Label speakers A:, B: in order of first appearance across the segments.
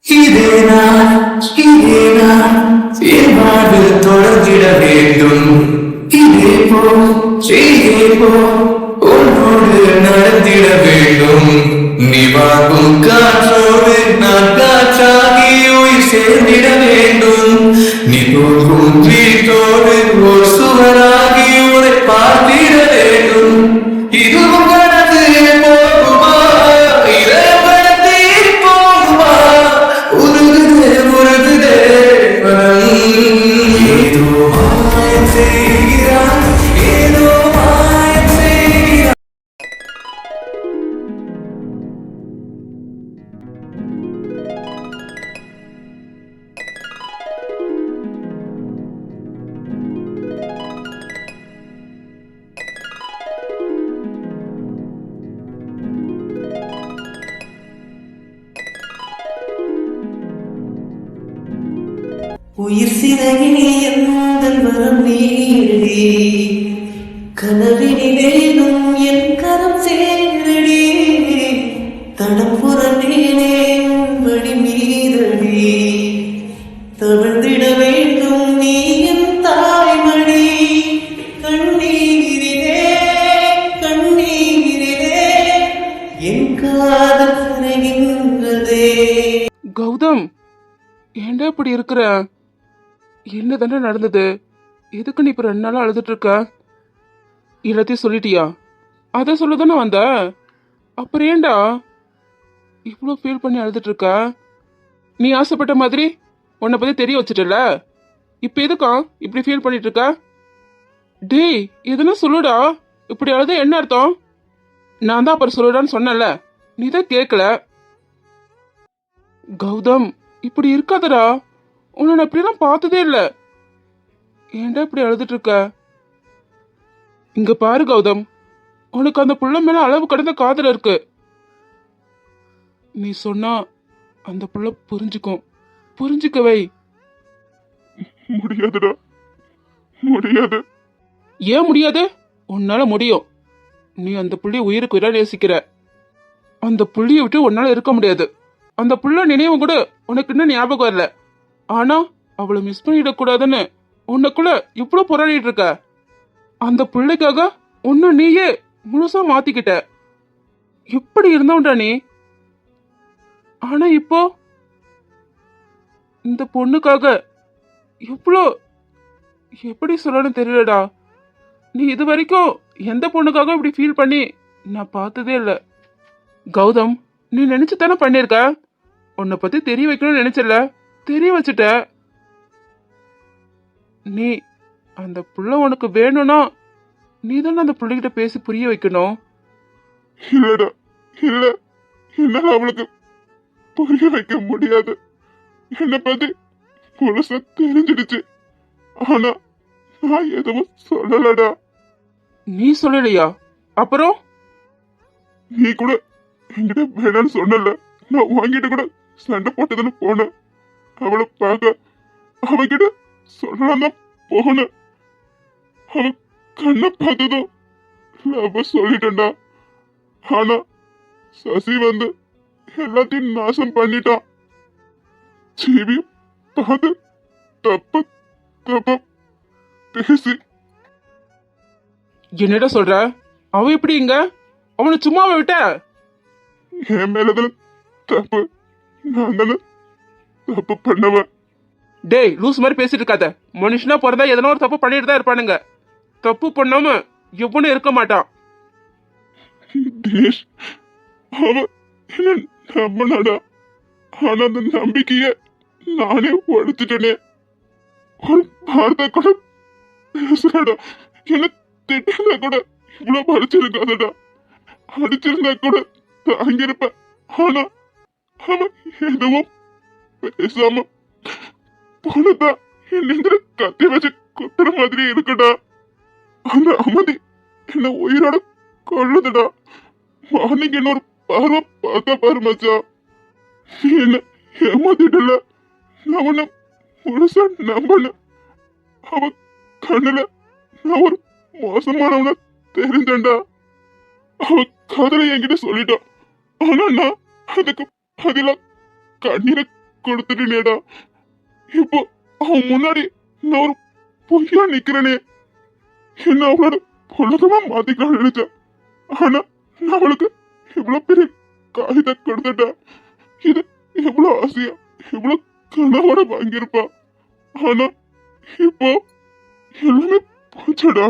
A: இதே நான் என் வாழ்வில் தொடர்ந்திட வேண்டும். இதே போ உன்னோடு நடந்திட வேண்டும். நீ வாங்கும் காற்றோடு நான் காற்றாகி உயிர் சேர்ந்திட வேண்டும். நீ தோற்கும் வீட்டோடு ஒரு சுவராகி உன்னை பார்த்திட வேண்டும். இதுவும் கடந்து போகுமா? இறைவனத்தை போகுமா? உருகுதே ஏதோ மாயம் செய்கிறான், ஏதோ மாயம் செய்கிறான்.
B: உயிர் சிறகினே எந்தன் வரம் நீரடி, கனவினிலேனும் என் கரம் சேரடி, தடம் புறந்தேனே வழி மீறடி, தவழ்ந்திட வேண்டும் நீ என் தாய்மடி. கண்ணீரிலே கண்ணீரிலே என் காதல் கரைகின்றதே.
C: கௌதம், ஏன்டா இப்படி இருக்கிற? என்ன தானே நடந்தது? எதுக்கு நீ இப்ப 2 நாளா அழுதுட்டு இருக்க? எல்லாத்தையும் சொல்லிட்டியா? அதை சொல்லதானே வந்த. அப்புறம் ஏன்டா இவ்வளோ ஃபீல் பண்ணி அழுதுட்டு இருக்க? நீ ஆசைப்பட்ட மாதிரி உன்னை பத்தி தெரிய வச்சுட்டல, இப்ப எதுக்கா இப்படி ஃபீல் பண்ணிட்டு இருக்க? டேய், எதுனா சொல்லுடா. இப்படி அழுத என்ன அர்த்தம்? நான் தான் அப்புறம் சொல்லுடான்னு சொன்னல, நீ தான் கேட்கல. கௌதம், இப்படி இருக்காதடா. உன்னை நான் இப்படிலாம் பார்த்ததே இல்லை. ஏன்டா இப்படி அழுதுட்டு இருக்க? இங்க பாரு கௌதம், உனக்கு அந்த புள்ள மேல அளவு கடந்த காதல் இருக்கு. நீ சொன்னா அந்த புள்ள புரிஞ்சுக்கும். புரிஞ்சுக்கவை.
D: முடியாதுடா, முடியாது.
C: ஏன் முடியாது? உன்னால முடியும். நீ அந்த புள்ளிய உயிருக்கு உயிரா நேசிக்கிற. அந்த புள்ளிய விட்டு உன்னால இருக்க முடியாது. அந்த புள்ள நினைவும் கூட உனக்கு இன்னும் ஞாபகம் இல்ல. ஆனா அவளை மிஸ் பண்ணிடக்கூடாதுன்னு உன்னைக்குள்ள இவ்வளவு போராடிட்டு இருக்க. அந்த பிள்ளைக்காக உன்னை நீயே முழுசா மாத்திக்கிட்ட. எப்படி இருந்தவன்டா நீ? ஆனா இப்போ இந்த பொண்ணுக்காக எவ்வளோ, எப்படி சொல்லணும்னு தெரியலடா. நீ இது வரைக்கும் எந்த பொண்ணுக்காக இப்படி ஃபீல் பண்ணி நான் பார்த்ததே இல்லை. கௌதம், நீ நினைச்சு தானே பண்ணிருக்க. உன்னை பத்தி தெரிய வைக்கணும்னு நினைச்சல, தெரிய வச்சுட்ட. நீ அந்த புள்ள உனக்கு வேணும்னா நீ தானே அந்த பிள்ளைகிட்ட பேசி புரிய வைக்கணும்.
D: இல்லடா, இல்ல, என்னால அவளுக்கு புரிய வைக்க முடியாது. என்னை பத்தி முழுசா தெரிஞ்சிடுச்சு. ஆனா நான் எதுவும் சொல்லலடா.
C: நீ சொல்லலையா? அப்புறம்
D: நீ கூட என்கிட்ட வேணான்னு சொன்னல, நான் வாங்கிட்டு கூட சண்டை போட்டதுன்னு போனேன். அவளை பார்க்க அவகிட்ட சொல்லலாம் தான் போனேன். அவ கண்ணை பார்த்ததும் லவ் சொல்லிட்டேன்டா. ஆனா சசி வந்து எல்லாத்தையும் நாசம் பண்ணிட்டான். ஜீவியும் பார்த்து தப்பு தப்பா பேசி.
C: என்னடா சொல்ற? அவ எப்படி இங்க? அவனை சும்மாவை விட்ட?
D: என் மேலதான தப்பு, நான் தானே தப்பு பண்ணவன்.
C: டேய், லூஸ் மாதிரி பேசிட்டு இருக்காத. மனுஷனா பிறந்தா எதனா ஒரு தப்பு பண்ணிட்டு தான் இருப்பானுங்க. தப்பு பண்ணாம எவனும் இருக்க மாட்டான்.
D: தினேஷ், அவ என்ன நம்பினாடா. ஆனா அந்த நம்பிக்கைய நானே உடைச்சிட்டேனே. ஒரு வார்த்தை கூட பேசுறாடா. என்ன திட்டிருந்தா கூட இவ்வளவு படிச்சிருக்காதடா. அடிச்சிருந்தா கூட தாங்கிருப்ப. ஆனா அவன் எதுவும் பேசாம போனதா என் நெஞ்சில கத்தி வச்சு குத்துற மாதிரி இருக்குடா. அந்த அமைதி என்ன உயிரோட கொள்ளுதுடா. மார்னிங் என்ன ஒரு பார்வை பார்த்த பாரு மச்சா. நீ என்ன ஏமாத்திட்டல. நான் உன்னை முழுசா நம்பினேன். அவ கண்ணுல நான் ஒரு மோசமானவன தெரிஞ்சேன்டா. அவ காதலை என்கிட்ட சொல்லிட்டான். ஆனா நான் அதுக்கு பதிலா கண்ணீரை கொடுத்துட்டேனேடா. இப்போ அவன் முன்னாடி நான் ஒரு பொய்யா நிக்கிறேனே. என்ன அவளோட உலகமா மாத்திக்கலாம்னு நினைச்சேன். ஆனா நான் அவளுக்கு இவ்வளவு பெரிய காகித கொடுத்துட்டா. இது எவ்வளவு ஆசையா எவ்வளவு கனவோட வாங்கியிருப்பா. ஆனா இப்போ எல்லாமே போச்சடா.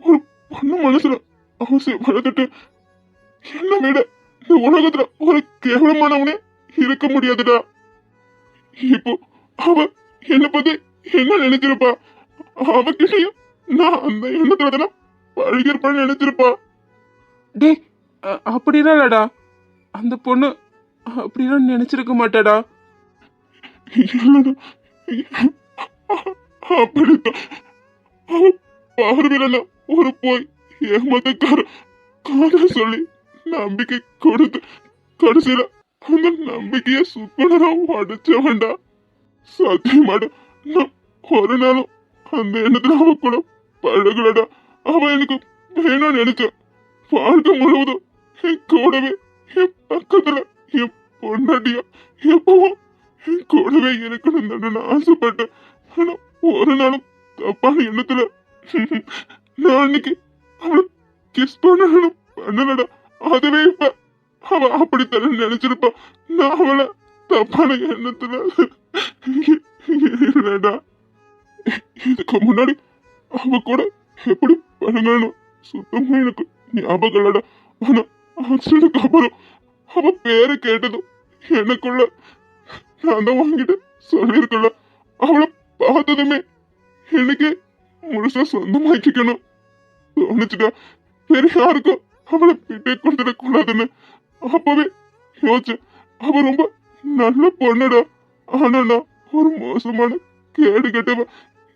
D: ஒரு பொண்ணு மனசுல அவசிய வளர்த்துட்டு என்ன விட இந்த உலகத்துல ஒரு கேவலமானவனே இருக்க முடியாதுடா. இப்போ அவ என்ன பத்தி என்ன நினைச்சிருப்பா? அவகிட்டயும் நான் அந்த எண்ணத்துல தானே பழகிருப்பான்னு நினைச்சிருப்பா.
C: டேய் அப்படிலாம் இல்லடா. அந்த பொண்ணு அப்படிலாம் நினைச்சிருக்க மாட்டாடா.
D: இல்லடா, அப்படித்தான். அவ பார்வையில நான் ஒரு போய் ஏமாத்தக்கார காதல் சொல்லி நம்பிக்கை கொடுத்து கடைசியில அந்த நம்பிக்கைய சுக்குனரா உடைச்சவன்டா. சத்தியமாடா, நான் ஒரு நாளும் அந்த எண்ணத்துல அவ கூட பழகலடா. அவ எனக்கு வேணும்னு நினைச்ச வாழ்க்கை முழுவதும் என் கூடவே என் பக்கத்துல என் பொண்டாட்டியா எப்பவும் என் கூடவே இருக்கணும் தானே நான் ஆசைப்பட்டேன். ஆனா ஒரு நாளும் தப்பான எண்ணத்துல நான் அன்னைக்கு அவளை கிஸ் பண்ணலடா. அதுவே இப்ப அவ அப்படித்தானே நினைச்சிருப்பா. நான் அவளை தப்பான எண்ணத்துல இல்லடா. இதுக்கு முன்னாடி அவ கூட எப்படி பழகணும் சுத்தமா எனக்கு ஞாபகம் இல்லடா. ஆனா ஆக்சிடென்ட்க்கு அப்புறம் அவ பேரை கேட்டதும் எனக்குள்ள நான் தான் வாங்கிட்டு சொல்லியிருக்கல. அவளை பார்த்ததுமே எனக்கு முழுசா சொந்தமாக்கிக்கணும் தோணுச்சுடா. வேற யாருக்கும் அவளை விட்டே கொடுத்துடக்கூடாதுன்னு அப்பவே யோசிச்சேன். அவ ரொம்ப நல்ல பொண்ணுடா. ஆனா நான் ஒரு மோசமான கேடு கெட்டவ.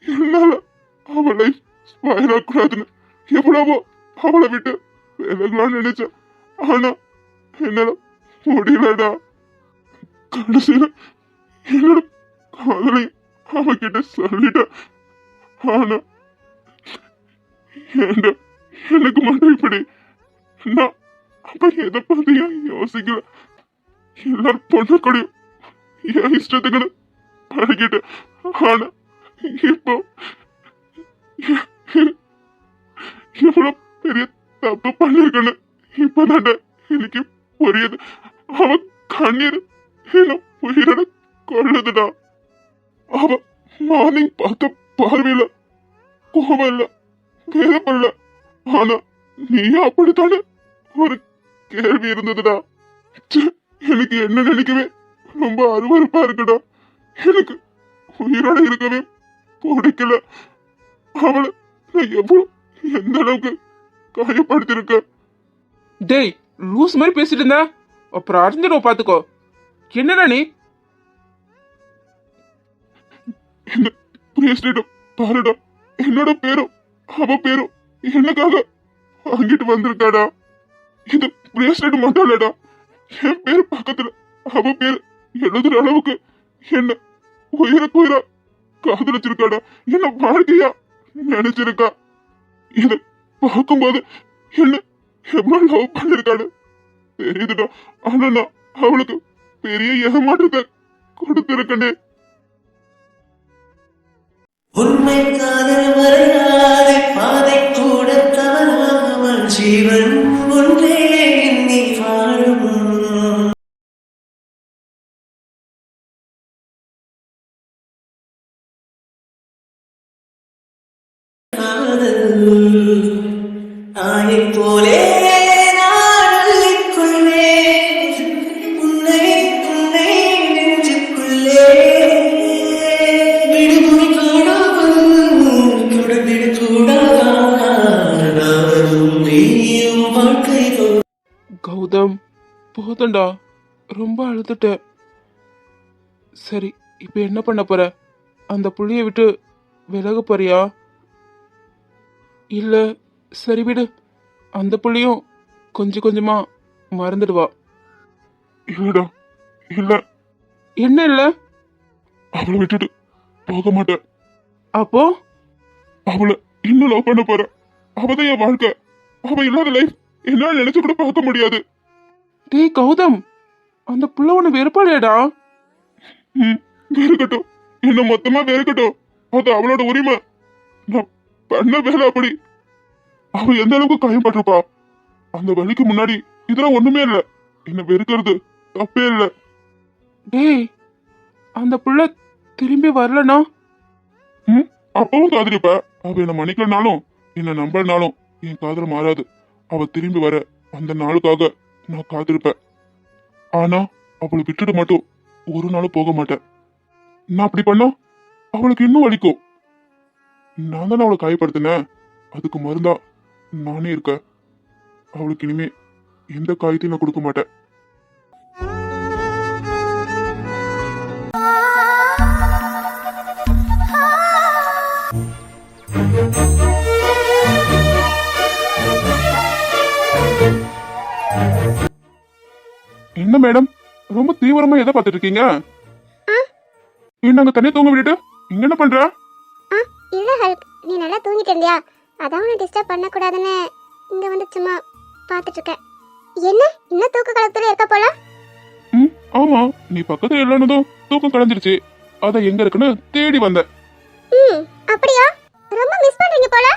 D: என்னால அவ லைஃப் ஸ்பாயில் ஆகக்கூடாதுன்னு எவ்வளவோ அவளை விட்டு விலகலாம்னு நினைச்சேன். ஆனா என்னால முடியலடா. கடைசியில என்னோட காதலையும் அவகிட்ட சொல்லிட்டேன். ஆனா ஏண்டா எனக்கு மட்டும் இப்படி? நான் அப்ப எதை பத்தியும் யோசிக்கல. எல்லாரும் பொண்ணு கூடயும் என் இஷ்டத்துக்குன்னு பழகிட்டேன். ஆனா இப்போ எவ்வளவு பெரிய தப்பு பண்ணிருக்கேன்னு இப்பதாண்ட எனக்கு புரியுது. அவ கண்ணீர் என்ன உயிரோட கொள்ளுதுடா. அவ மார்னிங் பார்த்த பார்வையில கோபம் இல்ல, வேதப்படல. ஆனா நீயும் அப்படித்தானே ஒரு கேள்வி இருந்ததுடா. எனக்கு என்ன நினைக்கவே ரொம்ப அருவருப்பா இருக்குடா. எனக்கு உயிரோட இருக்கவே பிடிக்கல. அவளை நான் எவ்வளவு எந்த அளவுக்கு காயப்படுத்திருக்க.
C: டேய் லூஸ் மாதிரி பேசிட்டு இருந்தா அப்புறம் அறிஞ்சிடும் பாத்துக்கோ. என்னடா நீ?
D: இந்த பிரேஸ்லெட்டும் பாருடா. என்னோட பேரும் அவ பேரும் எனக்காக வாங்கிட்டு வந்திருக்காடா. இந்த பிரேஸ்லெட் மட்டும் இல்லடா, என் பேரு பக்கத்துல அவ பேரு எழுதுற அளவுக்கு என்ன உயிருக்கு உயிரா காதலிச்சிருக்காடா. என்ன வாழ்க்கையா நினைச்சிருக்கா. இத பார்க்கும்போது என்ன எவ்வளவு லவ் பண்ணிருக்காடு தெரியுதுடா. ஆனா நான் அவளுக்கு பெரிய ஏமாற்றத்தை கொடுத்திருக்கனே.
B: உண்மை காதல் வரையாதே பாதை கூட தவறாமல் ஜீவன் ஒன்றே எண்ணி வாழும். காதல் ஆயை போலே நான் அள்ளிக்கொள்வேன் உன்னை உன்னை நெஞ்சுக்குள்ளே. விடுமுறை காணாமல் தொடர்ந்திட கூடாதும் நீயும் வாழ்க்கை.
C: கௌதம் போதண்டா, ரொம்ப அழுதுட்ட. சரி இப்ப என்ன பண்ண போற? அந்த புள்ளிய விட்டு விலக போறியா? இல்ல சரி விடு, அந்த புள்ளியும் கொஞ்சம் கொஞ்சமா மறந்துடுவா.
D: இல்லடா, இல்ல.
C: என்ன இல்ல?
D: அவளை விட்டுட்டு போக மாட்டேன்.
C: அப்போ
D: அவளை இன்னும் லவ் பண்ண போற. அவதான் என் வாழ்க்கை. அவ இல்லாத லைஃப் என்னால நினைச்சு கூட பார்க்க முடியாது.
C: டேய் கௌதம், அந்த புள்ள உன்னை வெறுப்பாளேடா.
D: வெறுக்கட்டும், என்ன மொத்தமா வெறுக்கட்டும். அது அவளோட உரிமை. நான் பண்ண வேலை அப்படி. அவ எந்த அளவுக்கு காயப்பட்டிருப்பா. அந்த வலிக்கு முன்னாடி இதெல்லாம் ஒண்ணுமே இல்ல. என்ன வெறுக்கிறது தப்பே இல்ல.
C: டேய், அந்த புள்ள திரும்பி வரலனா?
D: அப்பவும் காதலிப்ப. அவ என்ன மன்னிக்கலனாலும் என்ன நம்பலனாலும் என் காதல் மாறாது. அவ திரும்பி வர அந்த நாளுக்காக நான் காத்திருப்பேன். ஆனா அவளை விட்டுட்டு மட்டும் ஒரு நாளும் போக மாட்டேன். நான் அப்படி பண்ணா அவளுக்கு இன்னும் வலிக்கும். நான் தானே அவளை காயப்படுத்தினேன். அதுக்கு மருந்தா நானே இருக்கேன். அவளுக்கு இனிமே எந்த காயத்தையும் நான் கொடுக்க மாட்டேன். என்ன மேடம், ரொம்ப தீவிரமா எதை பார்த்துட்டு இருக்கீங்க? என்ன தனியா தூங்க விட்டுட்டு இங்க என்ன பண்ற?
E: இல்ல ஹல்க், நீ நல்லா தூங்கிட்டு இருந்தியா? அதான் உன்னை டிஸ்டர்ப் பண்ணக்கூடாதுன்னு இங்க வந்து சும்மா பார்த்துட்டு இருக்கேன். என்ன இன்னும் தூக்க கலத்துல இருக்க போல?
D: ஆமா, நீ பக்கத்துல இல்லைன்னதும் தூக்கம் கலைஞ்சிருச்சு. அத எங்க இருக்குன்னு தேடி வந்தேன்.
E: அப்படியா? ரொம்ப மிஸ் பண்றீங்க போல.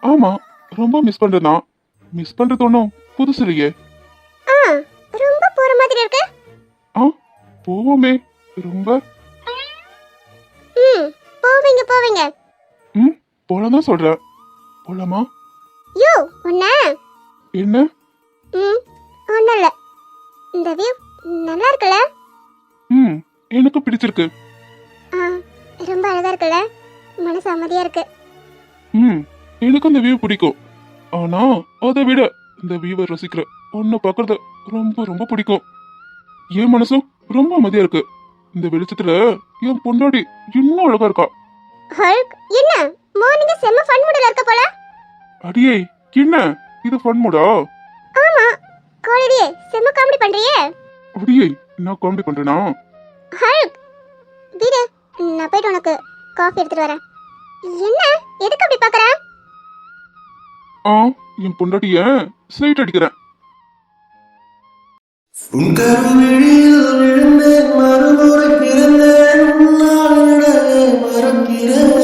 D: ஆமா, ரொம்ப மிஸ் பண்றேன். மிஸ் பண்றது ஒன்றும் புதுசு இல்லையே.
E: ரொம்ப போற மாதிரி இருக்கு.
D: போவோமே. ரொம்ப
E: போவீங்க போவீங்க.
D: போலதான் சொல்ற. போலாமா?
E: யோ உன்ன
D: என்ன?
E: ஒன்னும் இல்ல. இந்த வியூ நல்லா இருக்குல்ல?
D: எனக்கு பிடிச்சிருக்கு.
E: ரொம்ப அழகா இருக்குல்ல? மனசு அமைதியா இருக்கு.
D: எனக்கு அந்த வியூ பிடிக்கும். ஆனா அதை விட இந்த வியூவை ரசிக்கிற உன்னை பார்க்கறது ரொம்ப ரொம்ப பிடிக்கும். என் மனசும் ரொம்ப அமைதியா இருக்கு. இந்த வெளிச்சத்துல என் பொண்டாடி இன்னும் அழகா இருக்கா.
E: ஹல்க், என்ன மார்னிங் செம்ம ஃபன் மூட்ல இருக்க போல.
D: அடியே, என்ன இது ஃபன் மூடா?
E: ஆமா, காலேஜே செம்ம காமெடி பண்றியே.
D: அடியே, நான் காமெடி பண்றேனா?
E: ஹல்க், வீடு நான் போயிட்டு உனக்கு காஃபி எடுத்துட்டு வரேன். என்ன எதுக்கு அப்படி பாக்குற?
D: என் பொண்டாட்டிய சைட் அடிக்கிறேன்.
B: உன் கருவிழியில் விழுந்தேன், மறுமுறை பிறந்தேன், உன்னால் விடவே மறக்கிறேன்.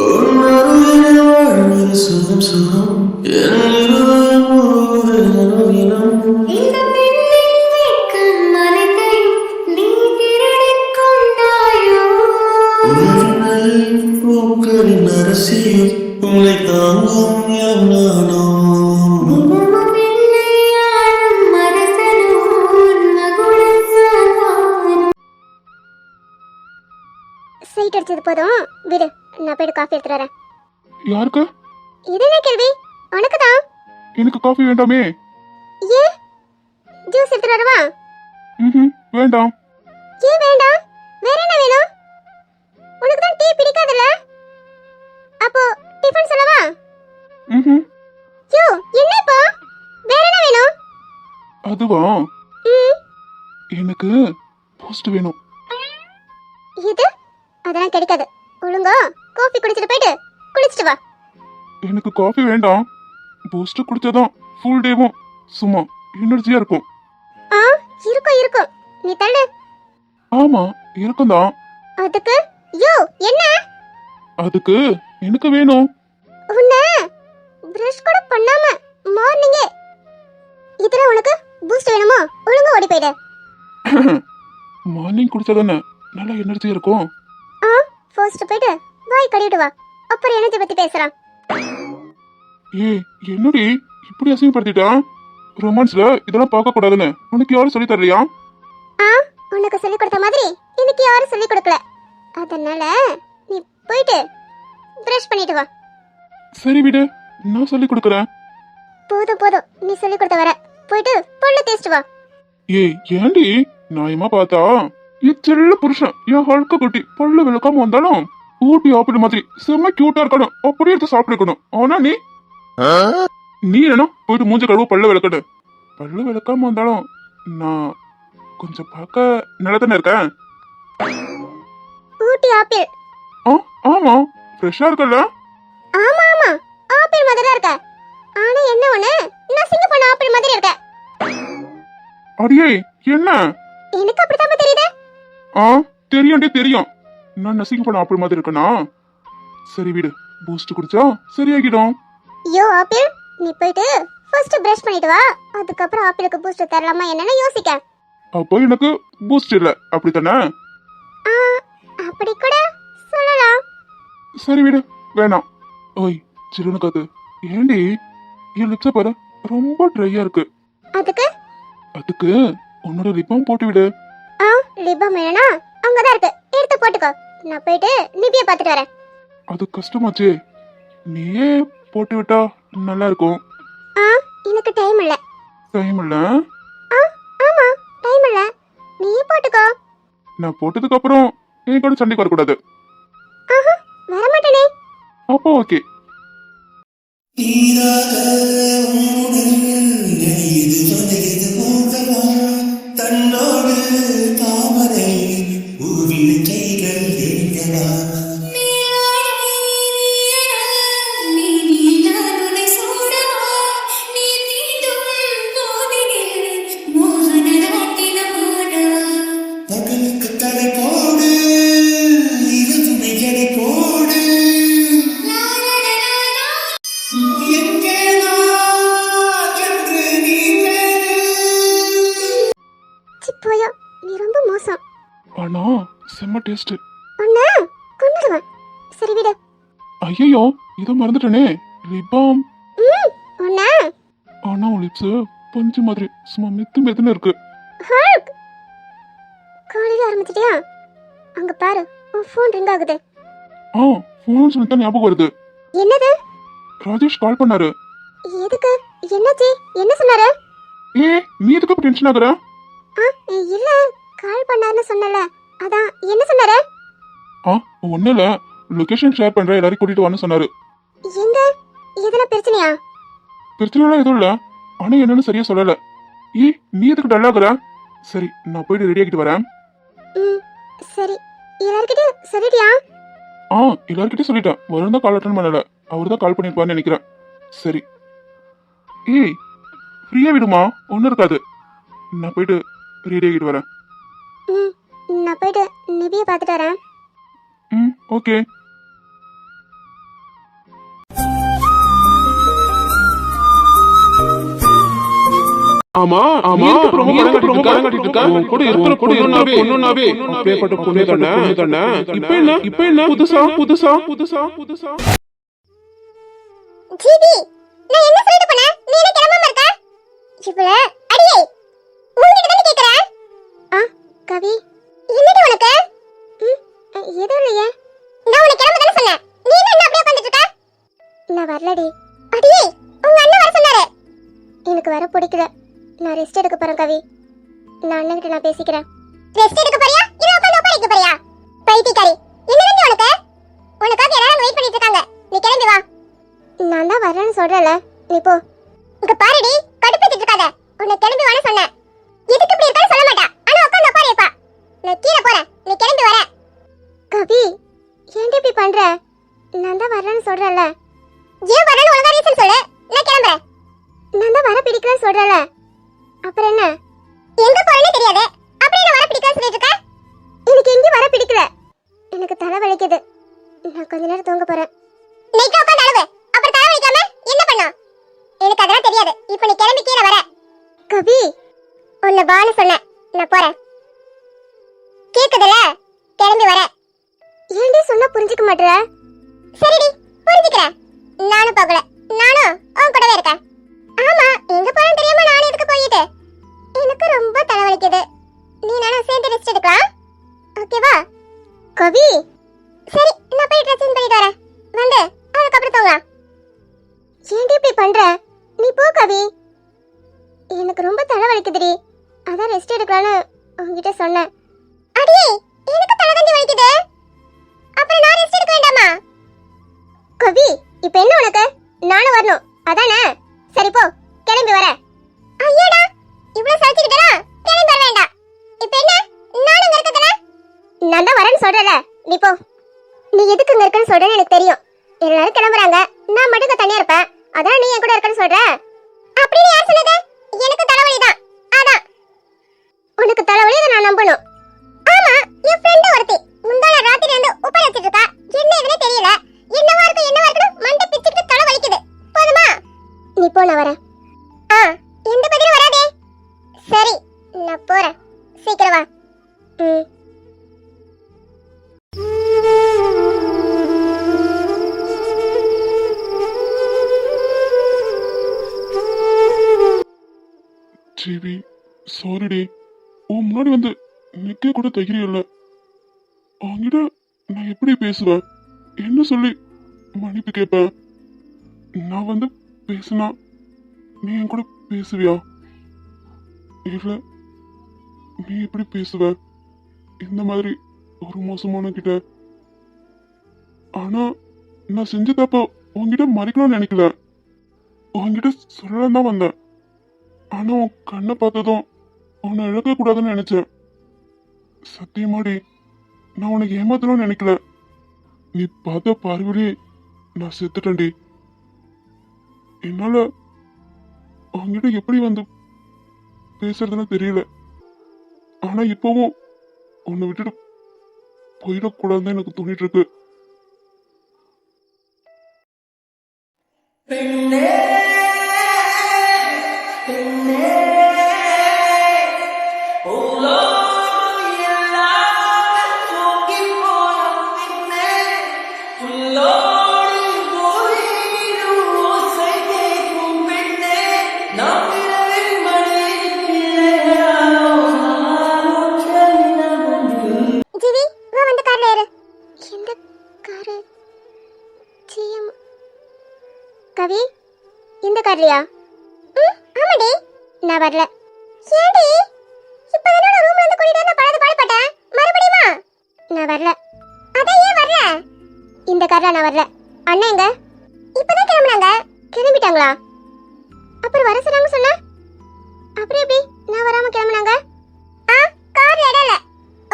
B: உன் அருகில் வாழ்வது சுகம் சுகம், என் இருதயம் முழுவதும் தினம். பூக்களின் அரசியல் உங்களை தாங்கும் என்னானோ.
E: சைட் அடிச்சது போதும், விடு நான் போயிட்டு காஃபி எடுத்துட்டு வரேன்.
D: யாருக்கு?
E: இது என்ன கேள்வி? உனக்கு தான்.
D: எனக்கு காஃபி வேண்டாமே.
E: ஏ ஜூஸ் எடுத்துட்டு வரவா?
D: வேண்டாம்.
E: ஏன் வேண்டாம்? வேற என்ன வேணும்? உனக்கு தான் டீ பிடிக்காதுல்ல? அப்போ டிஃபன் சொல்லவா? யோ என்ன இப்போ? வேற என்ன வேணும்?
D: அதுவா, எனக்கு போஸ்ட் வேணும்.
E: இது அதெல்லாம் கிடைக்காது. ஒழுங்கா காஃபி குடிச்சிட்டு போயிட்டு குளிச்சிட்டு வா.
D: எனக்கு காஃபி வேண்டாம். பூஸ்ட் குடிச்சாதான் ஃபுல் டேவும் சும்மா எனர்ஜியா இருக்கும்.
E: இருக்கும் இருக்கும், நீ தள்ளு.
D: ஆமா, இருக்கும் தான்.
E: அதுக்கு யோ என்ன?
D: அதுக்கு எனக்கு வேணும்.
E: உன்ன பிரஷ் கூட பண்ணாம மார்னிங்கே இதுல உனக்கு பூஸ்ட் வேணுமா? ஒழுங்கா ஓடி போயிடு.
D: மார்னிங் குடிச்சாதானே நல்லா எனர்ஜியா இருக்கும்.
E: ஃபர்ஸ்ட் போயிட்டு வாய் கழுவிட்டு வா, அப்புறம் எனர்ஜி பத்தி பேசலாம்.
D: என்னடி இப்படி அசிங்கப்படுத்திட்டா? ரொமான்ஸ்ல இதெல்லாம் பார்க்க கூடாதுன்னு உனக்கு யாரும் சொல்லி தரலையா?
E: உனக்கு சொல்லி கொடுத்த மாதிரி எனக்கு யாரும் சொல்லி கொடுக்கல. அதனால நீ போயிட்டு பிரஷ் பண்ணிட்டு வா.
D: சரி விடு, நான் சொல்லி கொடுக்கறேன்.
E: போதும் போதும், நீ சொல்லி கொடுத்த வர. போயிட்டு பல்ல தேய்ச்சிட்டு வா.
D: ஏண்டி நியாயமா பார்த்தா என் செல்ல புருஷன் என் ஹல்க குட்டி பல்ல விளக்காம வந்தாலும் ஊட்டி ஆப்பிள் மாதிரி செம்ம கியூட்டா இருக்கணும். அப்படியே எடுத்து சாப்பிட்டுக்கணும். ஆனா நீ என்ன போயிட்டு மூஞ்ச கழுவு பல்ல விளக்கட்டு. பல்ல விளக்காம வந்தாலும் நான் கொஞ்சம் பார்க்க நல்லதானே இருக்கேன்.
E: ஊட்டி ஆப்பிள்.
D: ஆமா, ஃப்ரெஷ்ஷா இருக்கல?
E: ஆமா ஆமா, ஆப்பிள் மாதிரி தான் இருக்க. ஆனா என்ன ஒண்ணு நசிங்க போன ஆப்பிள் மாதிரி இருக்க.
D: அடியே என்ன?
E: எனக்கு அப்படிதான் தெரியுது.
D: ஆ தெரியும்டே தெரியும். நான் நசிங்க போன ஆப்பிள் மாதிரி இருக்கனா? சரி விடு, பூஸ்ட் குடிச்சா சரியாகிடும்.
E: யோ ஆப்பிள், நீ போயிட்டு ஃபர்ஸ்ட் பிரஷ் பண்ணிட்டு வா, அதுக்கப்புறம் ஆப்பிளுக்கு பூஸ்ட் தரலாமா என்னன்னு யோசிக்க.
D: அப்போ எனக்கு பூஸ்ட் இல்ல அப்படித்தானே?
E: ஆ, அப்படி கூட சொல்லலாம்.
D: சரி விடு, வேணாம். ஓய் சில்லுன்னு காத்து, ஏண்டி என் லிப்ஸ பாரு, ரொம்ப ட்ரையா இருக்கு. அதுக்கு உன்னோட லிப்பம் போட்டு விடு.
E: ஆ, லிபம் வேணா அங்கதான் இருக்கு, எடுத்து போட்டுக்கோ. நான் போயிட்டு நிபியை பார்த்துட்டு வரேன்.
D: அது கஷ்டமாச்சே, நீயே போட்டு விட்டா நல்லா இருக்கும்.
E: ஆ, எனக்கு டைம் இல்ல.
D: டைம் இல்ல?
E: ஆ, ஆமா டைம் இல்ல, நீயே போட்டுக்கோ.
D: நான் போட்டதுக்கு அப்புறம் என் கூட சண்டைக்கு வரக்கூடாது.
E: ஆஹா, வர மாட்டேனே.
D: அப்போ ஓகே.
B: தன்னோடு தாமரை ஊரில் கைகள் ஏங்கவா பகலுக்கு தடை போடு, இரவு எடை போடு, எங்கே நான் என்று நீ தேடு.
E: சிப்போயா, நீ ரொம்ப மோசம்.
D: ஆனா செம்ம டேஸ்ட்.
E: ஒண்ணு கொன்னுடுவேன். சரி விடு.
D: ஐயோ இதை மறந்துட்டேனே, லிப்பாம்.
E: ஒண்ணு
D: ஆனா உன் லிப்ஸ் பஞ்சு மாதிரி சும்மா மெத்து மெத்துன்னு இருக்கு.
E: ஹல்க். காலையில ஆரம்பிச்சிட்டியா? அங்க பாரு, உன் ஃபோன் ரிங் ஆகுது.
D: ஆ ஃபோன் சொல்லி தான் ஞாபகம் வருது.
E: என்னது?
D: ராஜேஷ் கால் பண்ணாரு.
E: எதுக்கு? என்னாச்சு? என்ன சொன்னாரு?
D: ஏ நீ எதுக்கு டென்ஷன் ஆகுற?
E: ஆ, இல்ல, கால் பண்ணாருன்னு சொன்னல, அதான். என்ன சொன்னாரு?
D: ஆ ஒண்ணு இல்ல, லொகேஷன் ஷேர் பண்ற, எல்லாரையும் கூட்டிட்டு வான்னு சொன்னாரு.
E: எங்க? எதனா பிரச்சனையா?
D: பிரச்சனைலாம் எதுவும் இல்ல, ஆனா என்னன்னு சரியா சொல்லல. ஏ நீ எதுக்கு டல் ஆகுற? சரி நான் போயிட்டு ரெடி ஆகிட்டு வரேன்.
E: ம், சரி. எல்லார்கிட்டயும் சொல்லிட்டியா?
D: ஆ எல்லார்கிட்டயும் சொல்லிட்டேன், வரும் தான் கால் அட்டன் பண்ணல, அவர் தான் கால் பண்ணிருப்பான்னு நினைக்கிறேன். சரி ஏய் ஃப்ரீயா விடுமா, ஒன்றும் இருக்காது. நான் போயிட்டு ரெடி ஆகிட்டு வரேன்.
E: ம், நான் போயிட்டு நிபியை பார்த்துட்டு வரேன்.
D: ம் ஓகே.
C: ஆமா ஆமா, ரொம்ப படம் கட்டிட்டு இருக்கா. உன் கூட இருக்கிற பொண்ணுனாவே அப்பேற்பட்ட பொண்ணு தானே. இப்ப என்ன புதுசா
E: ஜிபி, நான் என்ன சொல்லிட்டு போனேன்? நீ என்ன கிளம்பாம இருக்க? இவள அடியே, உன்கிட்ட தான் கேக்குறேன். ஆ, கவி, என்னடி உனக்கு? எதுவும் இல்லையே. நான் உனக்கு கிளம்ப தானே சொன்னேன், நீ என்ன அப்படியே உட்கார்ந்துட்டு இருக்க? நான் வரலடி. அடியே, உங்க அண்ணன் வர சொன்னாரு. எனக்கு வர பிடிக்கல, நான் ரெஸ்ட் எடுக்க போறேன் கவி. நான் அண்ணன்கிட்ட நான் பேசிக்கிறேன். ரெஸ்ட் எடுக்க போறியா இல்ல உட்கார்ந்து உட்காரிக்க போறியா? பைத்தியக்காரி, என்னடி உனக்கு? உனக்காக எல்லாரும் வெயிட் பண்ணிட்டு இருக்காங்க, நீ கிளம்பி வா. நான் தான் வரேன்னு சொல்றல, நீ போ. இங்க பாருடி, கடுப்பேத்திட்டு இருக்காத. உன்னை கிளம்பி வான்னு சொன்னேன். எதுக்கு இப்படி இருக்கான்னு சொல்ல மாட்டா, ஆனா உட்கார்ந்து உட்காரிப்பா. நான் கீழே போறேன், நீ கிளம்பி வர. கவி, ஏன்டி இப்படி பண்ற? நான் தான் வரேன்னு சொல்றல. ஏன் வரேன்னு ஒழுங்கா ரீசன் சொல்லு, நான் கிளம்புறேன். நான் தான் வர பிடிக்கலன்னு சொல்றல, அப்புறம் என்ன? எங்க போறேன்னு தெரியாது, அப்புறம் என்ன வர பிடிக்கலன்னு சொல்லிட்டு இருக்க? எனக்கு எங்க வர பிடிக்கல, எனக்கு தலை வலிக்குது. நான் கொஞ்ச நேரம் தூங்க போறேன். நைட்ல உட்கார்ந்து அழுவு, அப்புறம் தலை வலிக்காம என்ன பண்ணும்? எனக்கு அதெல்லாம் தெரியாது, இப்போ நீ கிளம்பி கீழே வர. கவி, உன்னை வான்னு சொன்னேன், நான் போறேன். கேக்குதுல, கிளம்பி வர. ஏன்டி சொன்னா புரிஞ்சுக்க மாட்டற? சரிடி, புரிஞ்சுக்கிறேன். நானும் போகல, நானும் உன் கூடவே இருக்கேன். ஆமா, எங்க போறேன்னு தெரியாம நானே எதுக்கு போயிட்டு? எனக்கு ரொம்ப தலைவலிக்குது, நீ நானும் சேர்ந்து ரெஸ்ட் எடுக்கலாம், ஓகேவா? கவி, சரி நான் போய் ட்ரெஸ்ஸிங் பண்ணிட்டு வரேன், வந்து அதுக்கப்புறம் தூங்கலாம். ஏன்டி இப்படி பண்ற? நீ போ கவி, எனக்கு ரொம்ப தலைவலிக்குதுடி, அதான் ரெஸ்ட் எடுக்கலான்னு உன்கிட்ட சொன்னேன். அடியே, எனக்கு தலை தண்டி வலிக்குது, அப்புறம் நான் ரெஸ்ட் எடுக்க வேண்டாமா? கவி, இப்போ என்ன உனக்கு? நானும் வரணும் அதானே? சரி போ, கிளம்பி வர. ஐயோடா, இவ்வளவு சலிச்சுக்கிட்டா கிளம்பி வர வேண்டாம். இப்போ என்ன, நானும் இங்க இருக்கதானே? நான் தான் வரேன்னு சொல்றல, நீ போ. நீ எதுக்கு இங்க இருக்கன்னு சொல்றேன்னு எனக்கு தெரியும். எல்லாரும் கிளம்புறாங்க, நான் மட்டும் தனியா இருப்பேன், அதான் நீ என் கூட இருக்கன்னு சொல்ற? அப்படின்னு யார் சொன்னது? எனக்கு தலைவலிதான். அதான் உனக்கு தலைவலி, நான் நம்பணும். ஆமா, என் ஃப்ரெண்ட் ஒருத்தி முந்தான ராத்திரி வந்து உப்பை வச்சிட்டு இருக்கா. என்ன இதுனே தெரியல. என்னவா இருக்கு மண்டை பிச்சுட்டு தலை வலிக்குது. போதுமா? நீ போ, நான் வரேன். எந்த பதிலும் வராதே. சரி, நான் போறேன். சீக்கிரம் வா.
D: ஜிவி, சாரிடி. உன் முன்னாடி வந்து நிக்க கூட தைரியம் இல்லை. அவங்கிட்ட நான் எப்படி பேசுவேன்? என்ன சொல்லி மன்னிப்பு கேட்பேன்? நான் வந்து பேசுனா நீ என் கூட பேசுவியா? இல்ல நீ எப்படி பேசுவ இந்த மாதிரி ஒரு மோசமான கிட்ட? ஆனா நான் செஞ்ச தப்ப உன்கிட்ட மறைக்கணும்னு நினைக்கல. உன்கிட்ட சொல்லலாம் தான் வந்தேன். ஆனா உன் கண்ணை பார்த்ததும் உன்னை இழக்க கூடாதுன்னு நினைச்சேன். சத்தியமாடி, நான் உனக்கு ஏமாத்தணும்னு நினைக்கல. நீ பார்த்த பார்வையிலே நான் செத்துட்டேன்டி. என்னால அவங்கிட்ட எப்படி வந்து பேசுறதுன்னு தெரியல. ஆனா இப்பவும் உன்னை விட்டுட்டு போயிடக்கூடாதுன்னு எனக்கு தோணிட்டு இருக்கு.
A: பெண்ணே பெண்ணே
E: கவி, இந்த கார்லயா? ஆமாடி. நான் வரல. ஏடி, இப்பதான் நான் ரூம்ல இருந்து கூட்டிட்டு வந்து பழது பாடுபட்டேன். மறுபடியுமா? நான் வரல. அதான் ஏன் வரல? இந்த கார்ல நான் வரல. அண்ணா எங்க? இப்பதான் கிளம்புனாங்க. கிளம்பிட்டாங்களா? அப்புறம் வர சொன்னாங்க சொன்ன. அப்புறம் எப்படி நான் வராம கிளம்புனாங்க? கார்ல இடம் இல்ல.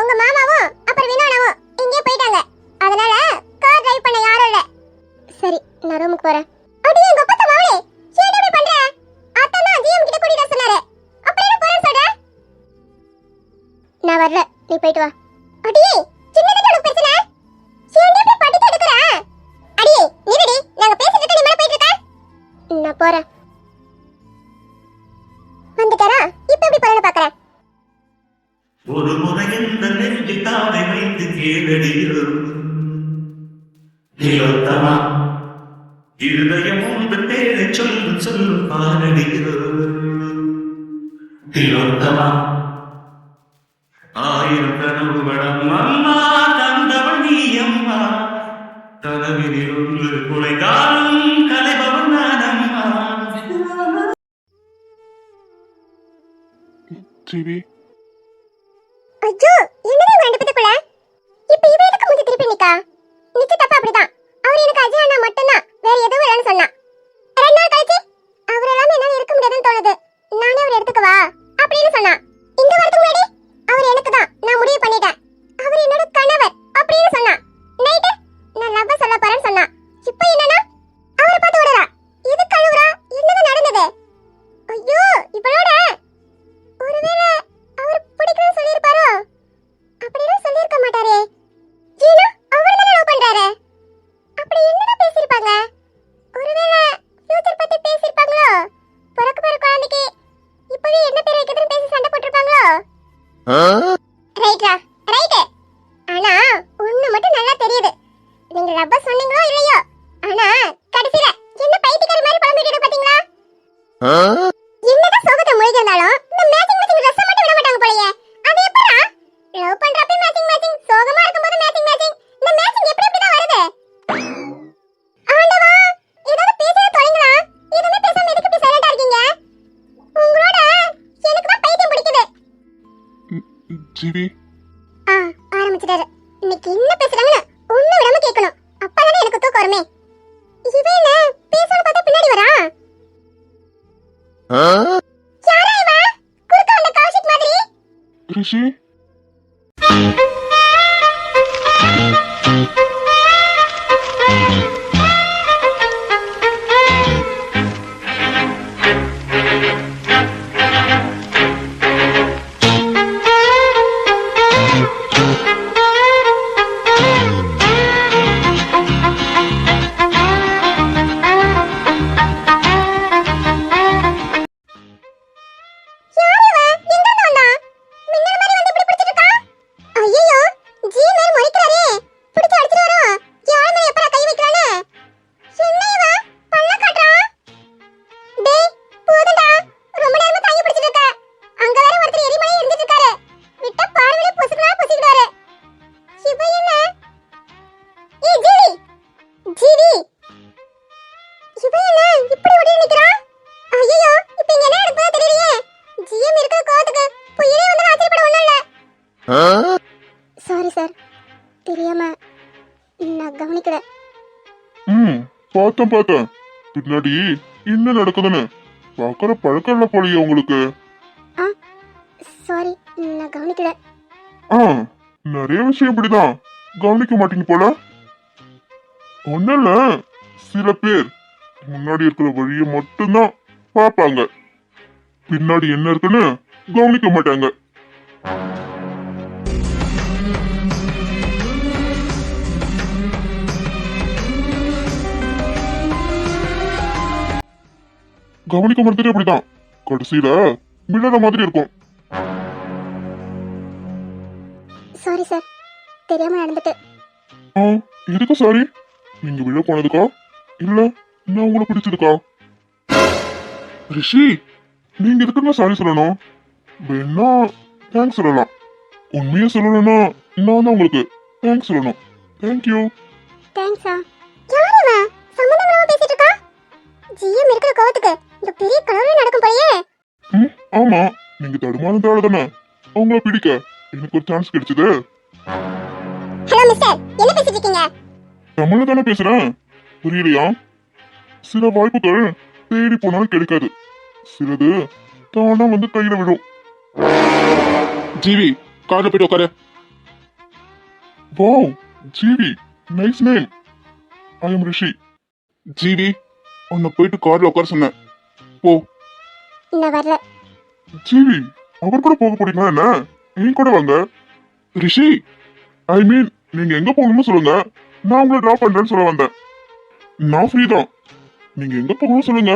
E: உங்க மாமாவும் அப்புறம் வினோனாவும் எங்கேயோ போயிட்டாங்க. அதனால கார் டிரைவ் பண்ண யாரும் இல்ல. சரி, நான் ரூமுக்கு போறேன். அடி எங்க அப்பா தமாவளே, ஏன் இப்படி பண்ற? அத்தனா ஜிஎம் கிட்ட கூட்டிட்டு சொன்னாரு. அப்படியே போறேன்னு சொல்ற? நான் வரல, நீ போயிட்டு வா. அடி சின்னதுக்கு உனக்கு பிரச்சனை? ஏன் இப்படி படிக்க எடுக்கற? அடி நிறுடி, நாங்க பேசிட்டு இருக்க, நீ மேல போயிட்டு இருக்க. நான் போறேன். வந்துட்டறா, இப்ப எப்படி போறேன்னு பாக்குறேன்.
B: ஒரு முறை இந்த நெஞ்சில் தாவை வைத்து கேளடியோ நிலோத்தமா, இருதயம் ஒன்று பேரை சொல்லும் சொல்லும் பாரடியோ நிலோத்தமா, ஆயிரம் கனவுகளும் அம்மா தந்தவள் நீ அம்மா, கனவினில் ஒன்று குலைகாலும் கலைபவன் நான் அம்மா.
D: ஜிவி,
E: ஐயோ, என்னடா ரெண்டு பேத்துக்குள்ள? இப்ப இவ எதுக்கு மூஞ்சி திருப்பி நிக்கா? நிக்கி தப்பா அப்படிதான். அவர் எனக்கு அஜய் அண்ணா மட்டும்தான், வேற எதுவும் இல்லைன்னு சொன்னா. 2 நாள் கழிச்சு அவர் எல்லாமே என்னால இருக்க முடியாதுன்னு தோணுது, நானே அவர் எடுத்துக்கவா அப்படின்னு சொன்னா. இந்த வாரத்துக்கு முன்னாடி அவர் எனக்கு தான், நான் முடிவு பண்ணிட்டேன், அவர் என்னோட கணவர் அப்படின்னு சொன்னா. நைட்டு நான் லவ் சொல்ல போறேன்னு சொன்னா. இப்ப என்னன்னா அவரை பார்த்து ஓடுறா. எது கழுவுறா? என்னதான் நடந்தது? ஐயோ, இவளோட ஒருவேளை அவர் பிடிக்கலன்னு சொல்லியிருப்பாரோ? அப்படிலாம் சொல்லியிருக்க மாட்டாரே. ஜீனா அவர் தானே லவ் பண்றாரு. அப்படி என்னதான் பேசியிருப்பாங்க? ஒருவேளை ஃபியூச்சர் பத்தி பேசியிருப்பாங்களோ? பிறக்க போற குழந்தைக்கு இப்பவே என்ன பேர் வைக்கிறதுன்னு பேசி சண்டை போட்டிருப்பாங்களோ? ரைட்டா, ரைட்டு. ஆனா ஒண்ணு மட்டும் நல்லா தெரியுது, நீங்க லவ் சொன்னீங்களோ இல்லையோ, ஆனா கடைசியில என்ன பைத்தியக்காரி மாதிரி புலம்பிட்டு பாத்தீங்களா? என்னதான் சோகத்தை முழுகிருந்தாலும் இந்த மேட்சிங் ட்ரெஸ் மட்டும் விட மாட்டாங்க போலயே. அது எப்படா லவ் பண்றப்ப மேட்சிங், சோகமா இருக்கும்போது மேட்சிங், இந்த மேட்சிங் எப்படி தான் வருது? ஆண்டவா, ஏதாவது பேசவே தொலைங்களா? எதுவுமே பேசாம எதுக்கு இப்படி சைலண்டா இருக்கீங்க? உங்களோட எனக்கு தான் பைத்தியம் பிடிக்குது.
D: ஜிவி,
E: ஆரம்பிச்சிட்டாரு. இன்னைக்கு என்ன பேசுறாங்கன்னு ஒண்ணு விடாம கேட்கணும், அப்பதானே எனக்கு தூக்கம் வருமே. இவன் என்ன பேசணும் பார்த்தா பின்னாடி வரா? யாரா இவன்? குறுக்க வந்த கௌஷிக் மாதிரி.
D: ரிஷி, பார்த்தேன் பின்னாடி என்ன நடக்குதுன்னு பாக்குற பழக்கம் இல்ல போலியே உங்களுக்கு.
E: ஆ சாரி, நான் கவனிக்கல.
D: ஆ நிறைய விஷயம் இப்படிதான் கவனிக்க மாட்டீங்க போல. ஒண்ணுல சில பேர் முன்னாடி இருக்கிற வழியை மட்டும்தான் பார்ப்பாங்க, பின்னாடி என்ன இருக்குன்னு கவனிக்க மாட்டாங்க. கவனிக்க மாட்டேது அப்படிதான் கடைசியில விழற மாதிரி இருக்கும்.
E: சாரி சார், தெரியாம நடந்துட்டு.
D: ஆ எதுக்கு சாரி? நீங்க விழ போனதுக்கா இல்ல நான் உங்களை பிடிச்சதுக்கா? ரிஷி, நீங்க எதுக்குங்க சாரி சொல்லணும்? வேணா தேங்க்ஸ் சொல்லலாம். உண்மையா சொல்லணும்னா நான் தான் உங்களுக்கு தேங்க்ஸ் சொல்லணும். தேங்க்யூ.
E: தேங்க்ஸா? யார் இவன் சம்பந்தம் இல்லாம பேசிட்டு இருக்கா? ஜிஎம் இருக்கிற கோவத்துக்கு இந்த பெரிய கனவே நடக்கும் போலயே.
D: ம் ஆமா, நீங்க தடுமாறதால தானே உங்களை பிடிக்க எனக்கு ஒரு சான்ஸ் கிடைச்சது.
E: ஹலோ மிஸ்டர், என்ன பேசிட்டு இருக்கீங்க?
D: தமிழ்ல தானே பேசுறேன், புரியலையா? சில வாய்ப்புகள் தேடி போனாலும் கிடைக்காது, சிலது தானா வந்து கையில விடும். ஜிவி, கார்ல போயிட்டு உட்காரு. Wow GV, nice name. I am Rishi. GV, உன்னை போயிட்டு கார்ல உட்கார சொன்னேன், போ.
E: நான் வரல.
D: ஜிவி, அவர் கூட போக போறீங்களா என்ன? என் கூட வாங்க. ரிஷி, ஐ மீன் நீங்க எங்க போகணும்னு சொல்லுங்க, நான் உங்களை டிராப் பண்றேன்னு சொல்ல வந்தேன். நான் ஃப்ரீ தான், நீங்க எங்க போகணும்னு சொல்லுங்க,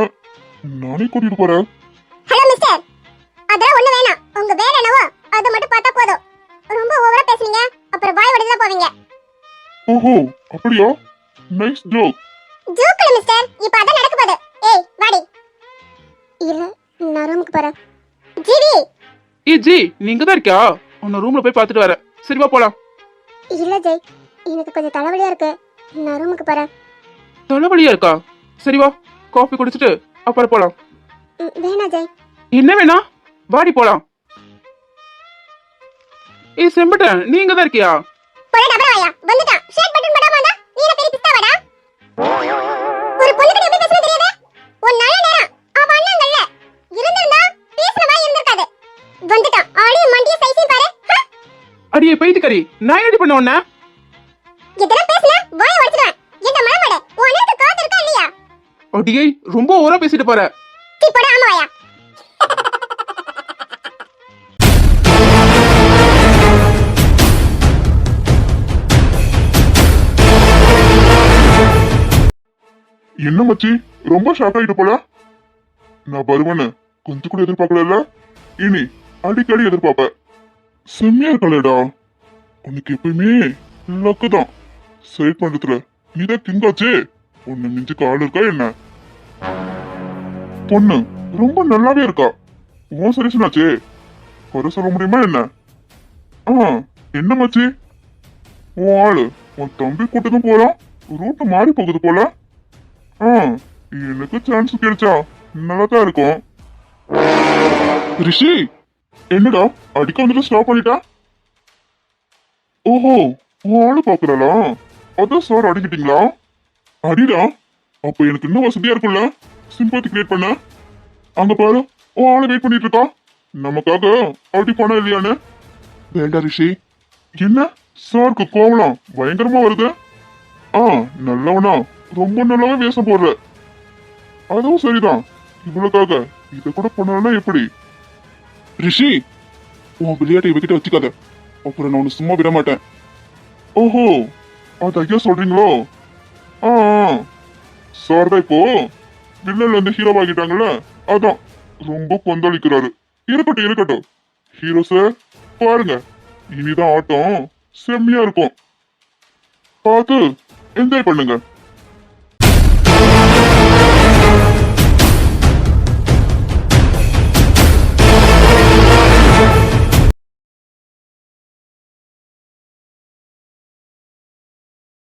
D: நானே கூட்டிட்டு போறேன்.
E: ஹலோ மிஸ்டர், அதெல்லாம் ஒண்ணு வேணாம். உங்க வேலை என்னவோ அதை மட்டும் பார்த்தா போதும். ரொம்ப ஓவரா பேசுனீங்க, அப்புறம் வாய் வடிதா போவீங்க.
D: ஓஹோ அப்படியா? Nice joke.
E: ஜோக் இல்ல மிஸ்டர், இப்ப அதான் நடக்க போகுது. ஏய் வாடி. இல்ல, நான் ரூமுக்கு போறேன். ஜிவி.
C: ஜி நீங்க தான் இருக்கியா? உன்னை ரூம்ல போய் பார்த்துட்டு வரேன். சரிவா போலாம்.
E: இல்ல ஜெய், எனக்கு கொஞ்சம் தலைவலியா இருக்கு, நான் ரூமுக்கு போறேன்.
C: தலைவலியா இருக்கா? சரிவா, காஃபி குடிச்சிட்டு அப்புறம் போலாம்.
E: வேணா ஜெய்.
C: என்ன வேணா? வாடி போலாம். செம்பட்டன், நீங்க தான் இருக்கியா?
E: போடா டபரா வாயா, வந்துட்டான். ஷேக் பட்டன் படாம வந்தா நீ என்ன பெரிய பிஸ்தா வாடா? ஒரு பொண்ணுக்கு எப்படி பேசணும் தெரியாது? ஒரு நல்ல நேரம் அவ அண்ணங்கள்ல இருந்திருந்தா பேசுற மாதிரி இருந்திருக்காது. வந்துட்டான். ஆடி மண்டிய சைஸையும் பாரு.
C: அடியே பைத்தியக்காரி, நான் என்னடி பண்ண உன்ன?
E: இதெல்லாம் பேசுன வாயை உடைச்சிடுவேன். என்ன மனமட, உன் அண்ணனுக்கு காத்து இருக்கா இல்லையா?
C: அடியே ரொம்ப ஓவரா பேசிட்டு போற.
E: டீ போடா ஆமா வாயா.
D: என்ன மச்சி, ரொம்ப ஷாக் ஆயிட்டு போல. நான் வருவேன்னு கொஞ்சம் கூட எதிர்பார்க்கல, இனி அடிக்கடி எதிர்பார்ப்ப. செம்மையா இருக்கலடா, உனக்கு எப்பயுமே லக்கு தான். சைட் பண்றதுல நீதான் கிங்காச்சே, உன்னை மிஞ்சுக்கு ஆள் இருக்கா என்ன? பொண்ணு ரொம்ப நல்லாவே இருக்கா, உன் சஜஷனாச்சே, குறை சொல்ல முடியுமா என்ன? என்ன மச்சி, உன் ஆளு உன் தம்பி கூட்டத்தும் போறான், ரூட்டு மாறி போகுது போல. எனக்கு சான்ஸ் கிடைச்சா நல்லாதான் இருக்கும். ரிஷி, என்னடா அடிக்க வந்துட்டு ஸ்டாப் பண்ணிட்டா? ஓஹோ, உன் ஆளு பாக்குறாளா? அதான் சார் அடிக்கிட்டீங்களா? அடிடா, அப்ப எனக்கு இன்னும் வசதியா இருக்கும்ல சிம்பத்தி கிரியேட் பண்ண. அங்க பாரு, உன் ஆளு வெயிட் பண்ணிட்டு இருக்கா, நமக்காக அடிப்பானா இல்லையான்னு. வேண்டாம் ரிஷி. என்ன சாருக்கு கோவலாம் பயங்கரமா வருது? நல்லவனா, ரொம்ப நல்லாவே வேஷம் போடுற. அதுவும் சரிதான், இவளுக்காக இத கூட பண்ணலன்னா எப்படி? ரிஷி, உன் விளையாட்டை இவகிட்ட வச்சுக்காத, அப்புறம் நான் உன்னை சும்மா விட மாட்டேன். ஓஹோ, அது ஐயா சொல்றீங்களோ? சார் தான் இப்போ வில்லன்ல இருந்து ஹீரோ ஆகிட்டாங்கல்ல, அதான் ரொம்ப கொந்தளிக்கிறாரு. இருக்கட்டும் இருக்கட்டும், ஹீரோ சார் பாருங்க, இனிதான் ஆட்டம் செம்மையா இருக்கும், பார்த்து என்ஜாய் பண்ணுங்க.